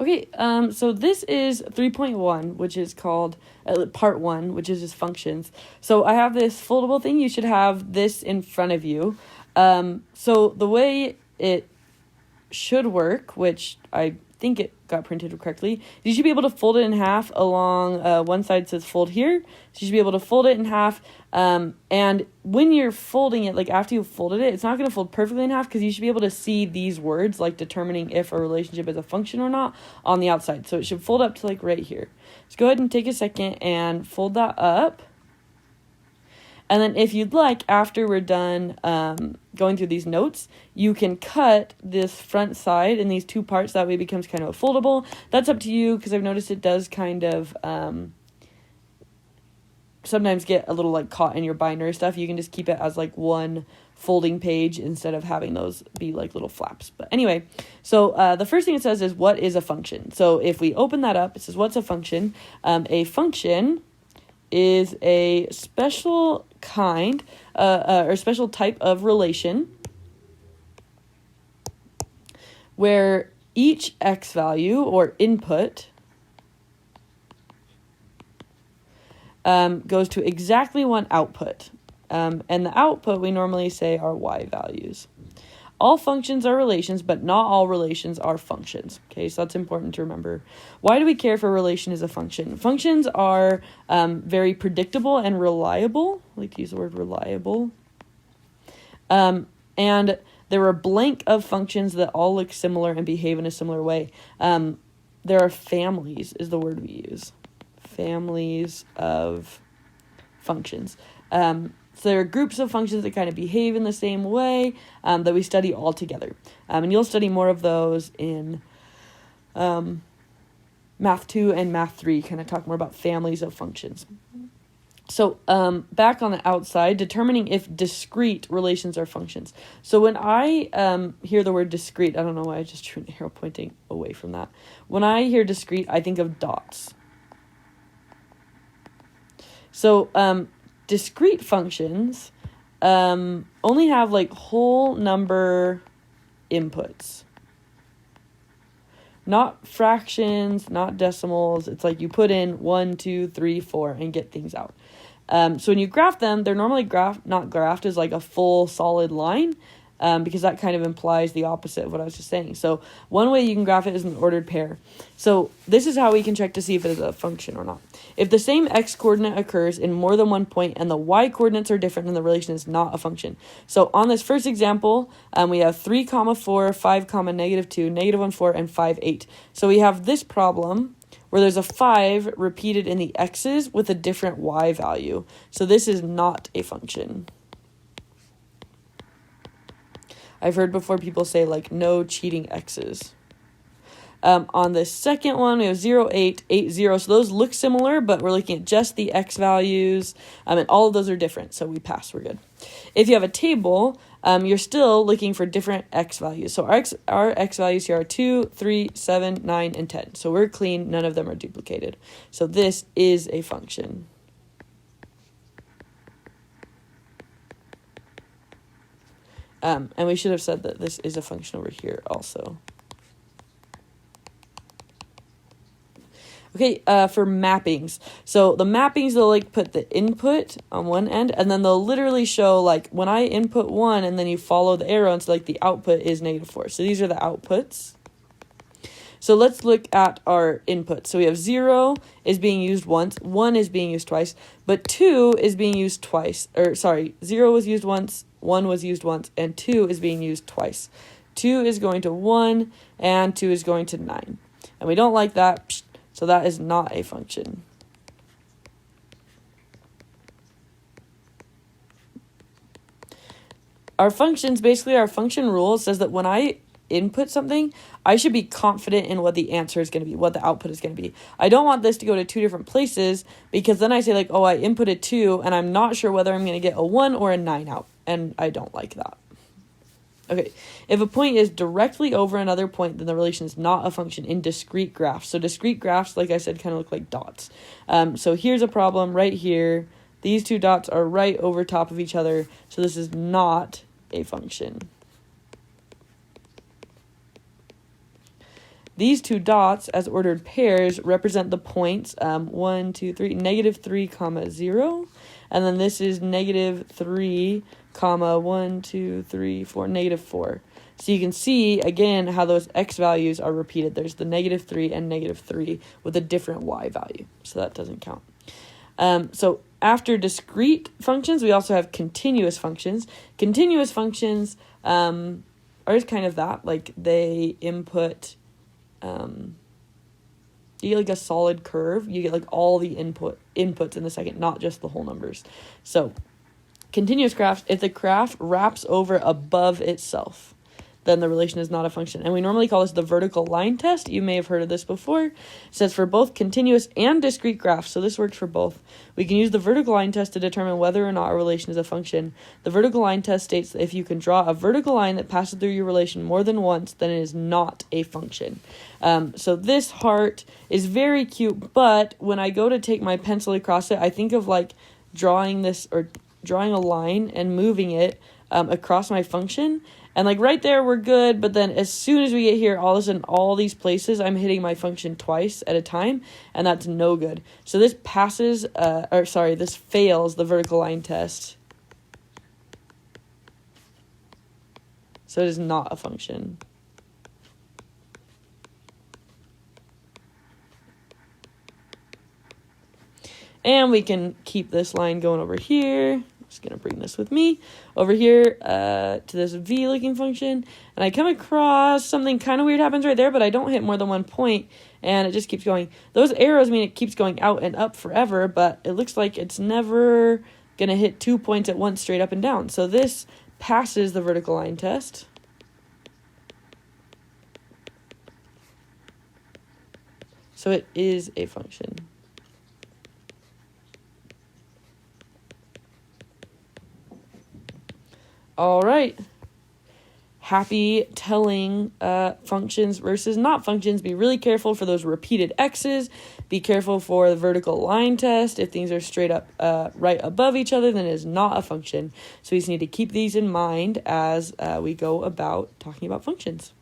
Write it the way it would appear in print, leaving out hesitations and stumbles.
Okay, so this is 3.1, which is called part 1, which is just functions. So I have this foldable thing. You should have this in front of you. So the way it should work, which I think it got printed correctly, you should be able to fold it in half along one side says fold here. So you should be able to fold it in half. And when you're folding it, like after you've folded it, it's not going to fold perfectly in half because you should be able to see these words, like determining if a relationship is a function or not, on the outside. So it should fold up to like right here. So go ahead and take a second and fold that up. And then if you'd like, after we're done going through these notes, you can cut this front side in these two parts. That way it becomes kind of a foldable. That's up to you because I've noticed it does kind of sometimes get a little like caught in your binder stuff. You can just keep it as like one folding page instead of having those be like little flaps. But anyway, so the first thing it says is what is a function? So if we open that up, it says what's a function? A function is a special kind or special type of relation where each x value or input goes to exactly one output. And the output we normally say are y values. All functions are relations, but not all relations are functions. Okay, so that's important to remember. Why do we care if a relation is a function? Functions are very predictable and reliable. I like to use the word reliable. And there are a blank of functions that all look similar and behave in a similar way. There are families is the word we use. Families of functions. So there are groups of functions that kind of behave in the same way that we study all together. And you'll study more of those in Math 2 and Math 3, kind of talk more about families of functions. So back on the outside, determining if discrete relations are functions. So when I hear the word discrete, I don't know why I just drew an arrow pointing away from that. When I hear discrete, I think of dots. So discrete functions only have like whole number inputs. Not fractions, not decimals. It's like you put in 1, 2, 3, 4 and get things out. So when you graph them, they're normally not graphed as like a full solid line because that kind of implies the opposite of what I was just saying. So one way you can graph it is an ordered pair. So this is how we can check to see if it is a function or not. If the same x-coordinate occurs in more than one point and the y-coordinates are different, then the relation is not a function. So on this first example, we have 3, 4, 5, -2, -1, 4, and 5, 8. So we have this problem where there's a 5 repeated in the x's with a different y value. So this is not a function. I've heard before people say like no cheating x's. On the second one, we have 0, 8, 8, 0. So those look similar, but we're looking at just the x values, and all of those are different. So we pass, we're good. If you have a table, you're still looking for different x values. So our x values here are 2, 3, 7, 9, and 10. So we're clean. None of them are duplicated. So this is a function. And we should have said that this is a function over here also. Okay, for mappings. So the mappings, they'll like put the input on one end, and then they'll literally show like when I input 1 and then you follow the arrow, and so like the output is -4. So these are the outputs. So let's look at our input. So we have 0 is being used once, 1 is being used twice, but 2 is being used twice. Or sorry, 0 was used once, 1 was used once, and 2 is being used twice. 2 is going to 1, and 2 is going to 9. And we don't like that. So that is not a function. Our functions, basically our function rule says that when I input something, I should be confident in what the answer is going to be, what the output is going to be. I don't want this to go to 2 different places because then I say like, oh, I inputted 2 and I'm not sure whether I'm going to get a 1 or a 9 out. And I don't like that. Okay, if a point is directly over another point, then the relation is not a function in discrete graphs. So discrete graphs, like I said, kind of look like dots. So here's a problem right here. These two dots are right over top of each other. So this is not a function. these two dots as ordered pairs represent the points 1, 2, 3, -3, comma 0. And then this is -3, comma 1, 2, 3, 4, -4. So you can see, again, how those x values are repeated. There's the -3 and -3 with a different y value. So that doesn't count. So after discrete functions, we also have continuous functions. Continuous functions are just kind of that. Like, they input... you get like a solid curve. You get like all the inputs in the second, not just the whole numbers. So continuous graphs, if the graph wraps over above itself, then the relation is not a function. And we normally call this the vertical line test. You may have heard of this before. It says for both continuous and discrete graphs, so this works for both, we can use the vertical line test to determine whether or not a relation is a function. The vertical line test states that if you can draw a vertical line that passes through your relation more than once, then it is not a function. So this heart is very cute, but when I go to take my pencil across it, I think of like drawing this, or drawing a line and moving it across my function. And like right there, we're good. But then as soon as we get here, all of a sudden, all these places, I'm hitting my function twice at a time. And that's no good. So this this fails the vertical line test. So it is not a function. And we can keep this line going over here. Just going to bring this with me over here to this v looking function, and I come across something kind of weird happens right there, but I don't hit more than one point, and it just keeps going. Those arrows mean it keeps going out and up forever, but it looks like it's never going to hit 2 points at once straight up and down. So this passes the vertical line test. So it is a function. All right. Happy telling functions versus not functions. Be really careful for those repeated x's. Be careful for the vertical line test. If things are straight up right above each other, then it is not a function. So we just need to keep these in mind as we go about talking about functions.